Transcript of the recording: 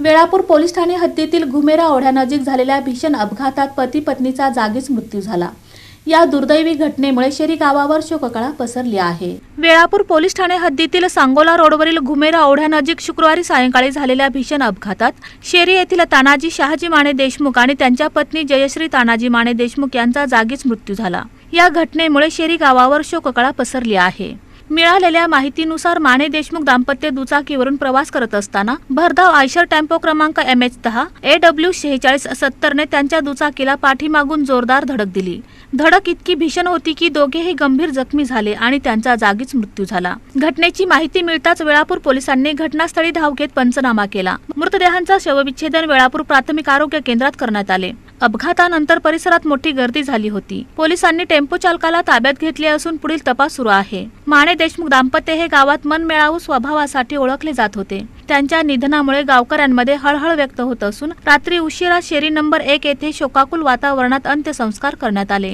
Velapur police Thane हद्दीतील घुमेरा ओढ्यानजीक झालेल्या भीषण अपघातात पती पत्नीचा जागीच मृत्यू झाला। या दुर्दैवी घटनेमुळे शेरी गावावर शोककळा पसरली आहे। वेळापूर पोलीस ठाणे हद्दीतील सांगोला रोडवरील घुमेरा ओढ्यानजीक शुक्रवारी सायंकाळी झालेल्या भीषण अपघातात शेरी येथील तानाजी शहाजी माने देशमुख आणि त्यांच्या पत्नी जयश्री तानाजी माने देशमुख यांचा जागीच मृत्यू झाला। या घटनेमुळे शेरी गावावर शोककळा पसरली आहे। मिळालेल्या माहितीनुसार माने देशमुख दाम्पत्य दुचाकीवरून प्रवास करत असताना भरधाव आयशर टेम्पो क्रमांक MH10 AW 4670 ने त्यांच्या दुचाकीला पाठीमागून जोरदार धडक दिली। धडक इतकी भीषण होती की दोघेही गंभीर जखमी झाले आणि त्यांचा जागीच मृत्यू झाला। घटनेची माहिती मिळताच वेळापूर पोलिसांनी घटनास्थळी धाव घेत पंचनामा केला। मृतदेहांचा शवविच्छेदन वेळापूर प्राथमिक आरोग्य केंद्रात करण्यात आले। अपघातानंतर परिसरात मोठी गर्दी झाली होती। पोलिसांनी टेम्पो चालकाला ताब्यात घेतले असून पुढील तपास सुरू आहे। माने देशमुख दाम्पत्य हे गावात मनमिळावू स्वभावासाठी ओळखले जात होते। त्यांच्या निधनामुळे गावकऱ्यांमध्ये हळहळ व्यक्त होत असून रात्री उशिरा शेरी नंबर 1 येथे शोकाकुल वातावरणात अंत्यसंस्कार करण्यात आले।